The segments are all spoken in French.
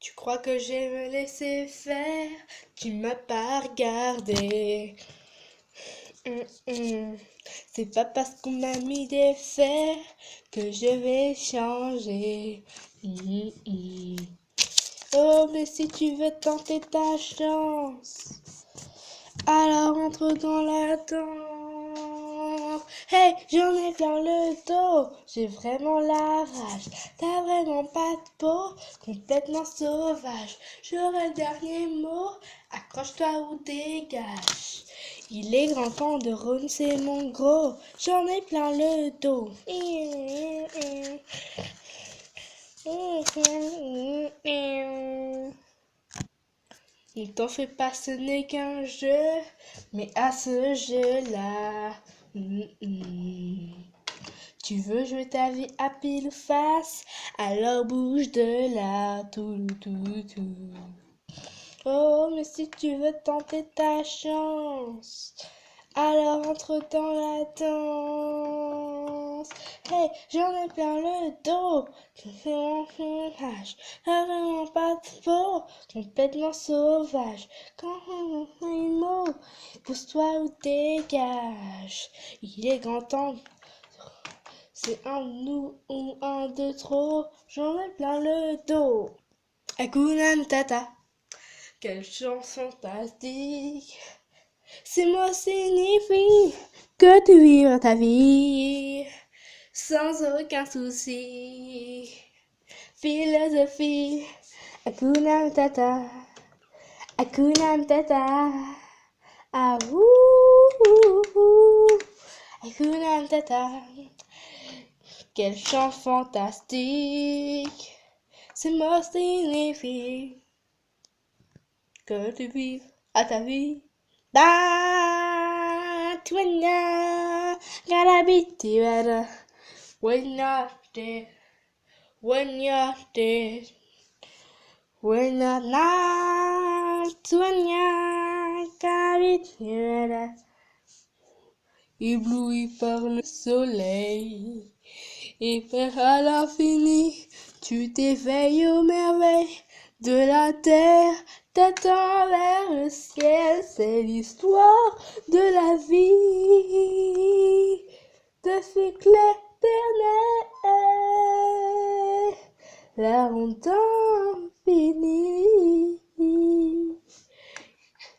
Tu crois que je vais me laisser faire? Tu m'as pas regardé. C'est pas parce qu'on m'a mis des fers que je vais changer. Oh, mais si tu veux tenter ta chance, alors entre dans la danse. Hey, j'en ai plein le dos, j'ai vraiment la rage. T'as vraiment pas de peau, complètement sauvage. J'aurai le dernier mot, accroche-toi ou dégage. Il est grand temps de renoncer mon gros, j'en ai plein le dos. Ne t'en fais pas, ce n'est qu'un jeu, mais à ce jeu-là, tu veux jouer ta vie à pile ou face, alors bouge de là, tout. Oh, mais si tu veux tenter ta chance, alors entre dans la danse. Hey, j'en ai plein le dos, je fais mon hache, vraiment pas de peau, complètement sauvage. Quand un mot, pousse-toi ou dégage. Il est grand temps, c'est un de nous ou un de trop, j'en ai plein le dos. Hakuna Matata, quelle chanson fantastique. Ces mots signifient que tu vivras ta vie sans aucun souci. Philosophie, Hakuna Matata, Hakuna Matata. Ah ouh, Hakuna Matata. Quel chant fantastique. Ces mots signifient que tu vives à ta vie. Da, twinna, gotta be together. When you're dead, when you're dead, when you're not, twinna, gotta be together. Ébloui par le soleil, et vers à l'infini, tu t'éveilles aux merveilles de la terre, t'attends vers le ciel, c'est l'histoire de la vie, de cycle éternel, la honte infinie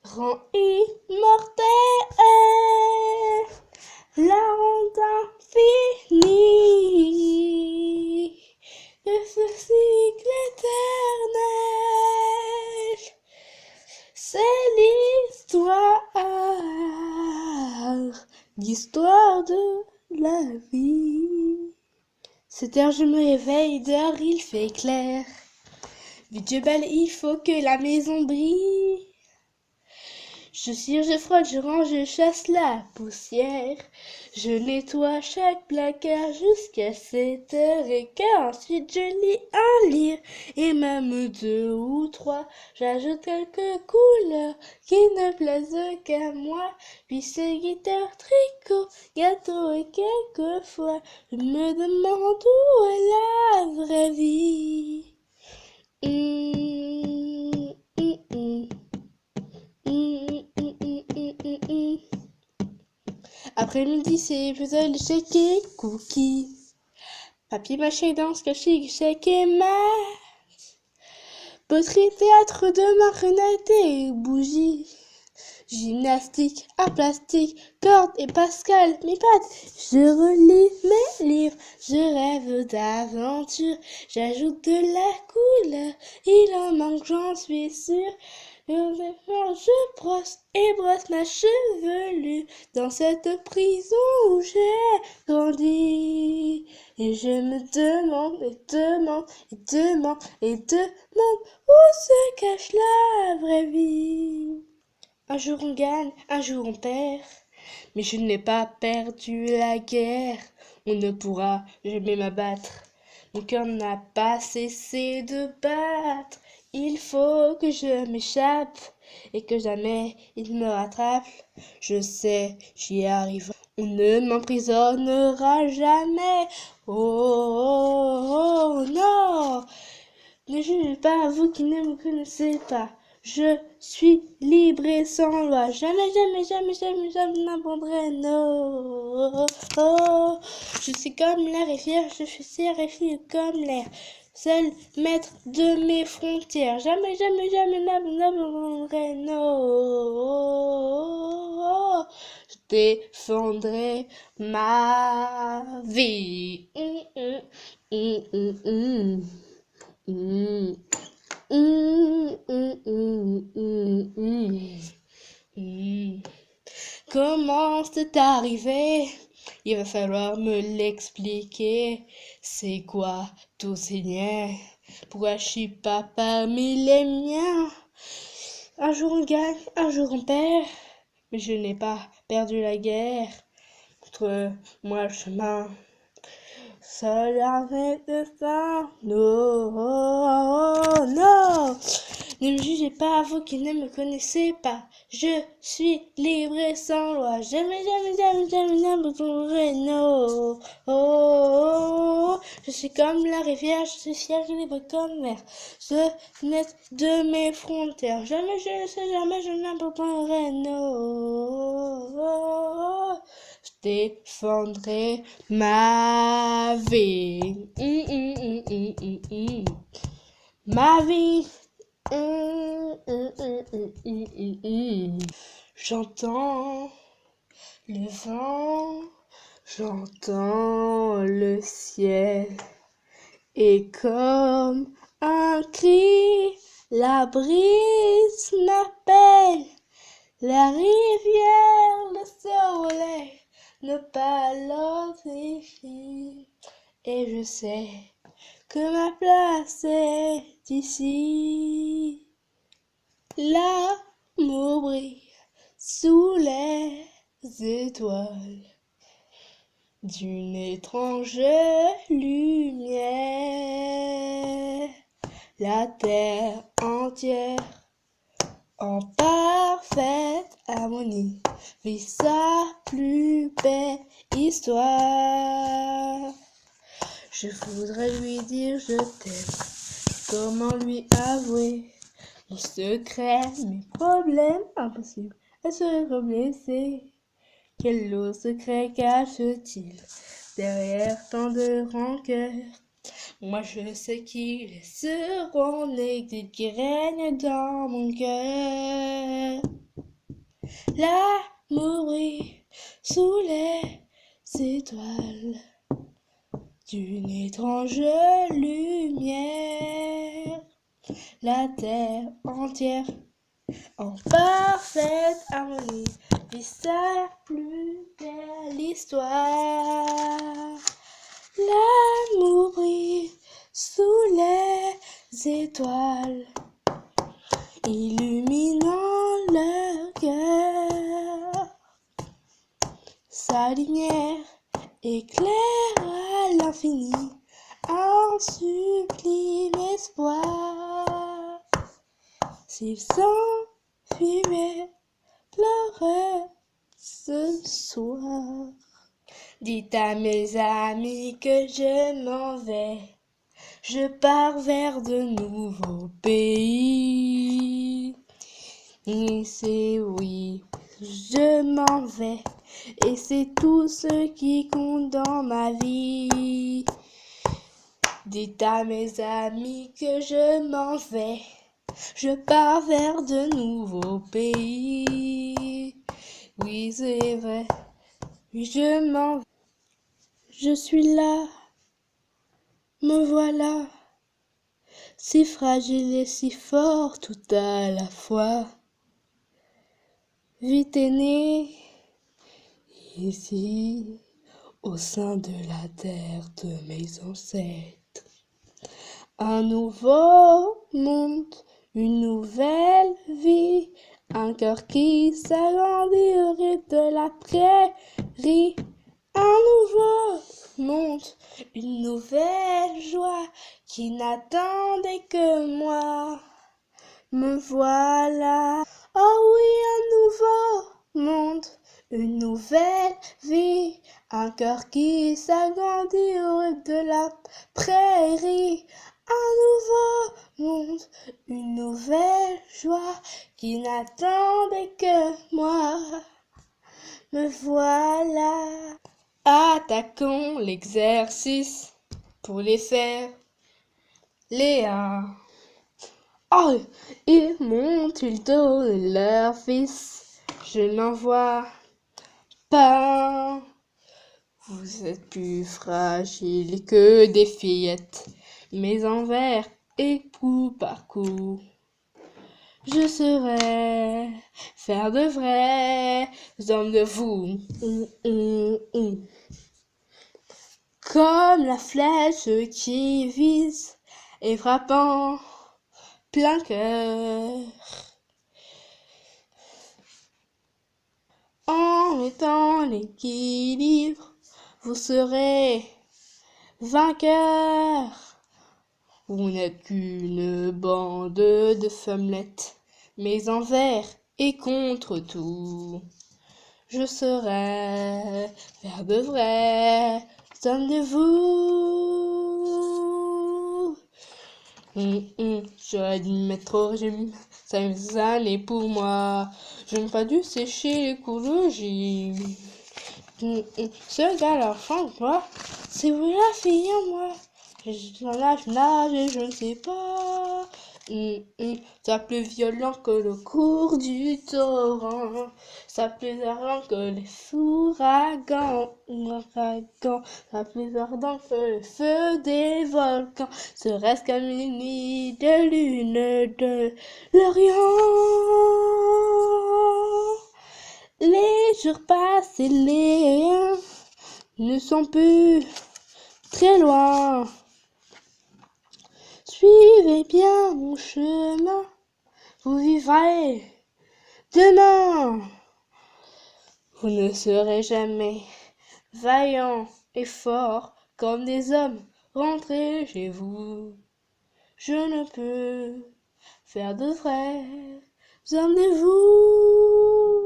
rend immortel, la honte infinie de ce cycle éternel. C'est l'histoire de la vie. 7 heures je me réveille, dehors il fait clair. Vite je balaye, il faut que la maison brille. Je cire, je frotte, je range, je chasse la poussière. Je nettoie chaque placard jusqu'à 7h15. Ensuite je lis un livre et même 2 ou 3. J'ajoute quelques couleurs qui ne plaisent qu'à moi. Puis c'est guitare, tricot, gâteau et quelquefois je me demande où est la vraie vie. Après-midi, c'est puzzle, chèque et cookies. Papier mâché, danse, caché, chèque et maths. Poterie, théâtre de marionnettes et bougies. Gymnastique, art plastique, cordes et Pascal, mes pattes. Je relis mes livres, je rêve d'aventure. J'ajoute de la couleur, il en manque, j'en suis sûre. Je brosse et brosse ma chevelure dans cette prison où j'ai grandi. Et je me demande et demande et demande et demande où se cache la vraie vie. Un jour on gagne, un jour on perd, mais je n'ai pas perdu la guerre. On ne pourra jamais m'abattre, mon cœur n'a pas cessé de battre. Il faut que je m'échappe et que jamais il me rattrape. Je sais, j'y arriverai. On ne m'emprisonnera jamais. Oh, oh, oh non, Ne jugez pas, vous qui ne me connaissez pas. Je suis libre et sans loi. Jamais, jamais, jamais, jamais, jamais n'abandonnerai. Non. Oh. Je suis comme la rivière, je suis terrifiée comme l'air. Seul maître de mes frontières. Jamais, jamais, jamais n'abandonnerai. Non. Je défendrai ma vie. Mm. Comment c'est arrivé? Il va falloir me l'expliquer. C'est quoi tous ces liens? Pourquoi je suis pas parmi les miens? Un jour on gagne, un jour on perd. Mais je n'ai pas perdu la guerre. Contre moi le chemin. Seul avec le sang. Non, non. Ne me jugez pas, vous qui ne me connaissez pas. Je suis libre et sans loi. Jamais, jamais, jamais, jamais, n'abandonnerai. Non. Oh. Je suis comme la rivière, je suis fière, je libre comme mer. Je naît de mes frontières. Jamais, je ne sais jamais, je n'abandonnerai. Non. Je défendrai ma vie. Ma vie. J'entends le vent, j'entends le ciel, et comme un cri, la brise m'appelle. La rivière, le soleil, ne pas l'autrifier. Et je sais que ma place est ici. L'amour brille sous les étoiles d'une étrange lumière. La terre entière en parfaite harmonie vit sa plus belle histoire. Je voudrais lui dire je t'aime. Comment lui avouer mon secret, mes problèmes impossibles? Elle serait blessée. Quel lourd secret cache-t-il derrière tant de rancœur? Moi je sais qu'ils seront nés qui règnent dans mon cœur. L'amour brille sous les étoiles d'une étrange lumière. La terre entière en parfaite harmonie vit sa plus belle histoire. L'amour brille sous les étoiles, illuminant leur cœur. Sa lumière éclaire à l'infini un sublime espoir. S'ils s'enfuyaient, pleuraient ce soir. Dites à mes amis que je m'en vais. Je pars vers de nouveaux pays. Et c'est oui, je m'en vais. Et c'est tout ce qui compte dans ma vie. Dites à mes amis que je m'en vais. Je pars vers de nouveaux pays. Oui, c'est vrai. Oui, je m'en vais. Je suis là. Me voilà. Si fragile et si fort tout à la fois. Vie est née ici, au sein de la terre de mes ancêtres. Un nouveau monde, une nouvelle vie, un cœur qui s'agrandirait de la prairie. Un nouveau monde, une nouvelle joie qui n'attendait que moi. Me voilà. Oh oui, un nouveau monde, une nouvelle vie, un cœur qui s'agrandirait de la prairie. Un nouveau monde, une nouvelle joie qui n'attendait que moi. Me voilà. Attaquons l'exercice pour les faire. Léa. Oh, ils montent, ils donnent leur fils. Je n'en vois pas. Vous êtes plus fragile que des fillettes, mais envers et coup par coup. Je saurais faire de vrais hommes de vous. Comme la flèche qui vise et frappant plein cœur. En mettant l'équilibre, vous serez vainqueur. Vous n'êtes qu'une bande de femmelettes, mais envers et contre tout. Je serai faire de vrais hommes de vous. J'aurais dû me mettre au régime 5 années pour moi. Je n'ai pas dû sécher les cours de gym. Ce gars leur chante moi, c'est vous la fille en moi. Dans la nage et je ne sais pas. Ça plus violent que le cours du torrent. Ça plus ardent que les ouragans. Ça plus ardent que le feu des volcans. Serait-ce qu'à minuit de lune de l'Orient. Les jours passent et les ne sont plus très loin. Suivez bien mon chemin, vous vivrez demain. Vous ne serez jamais vaillants et forts comme des hommes. Rentrez chez vous. Je ne peux faire de vrais hommes de vous.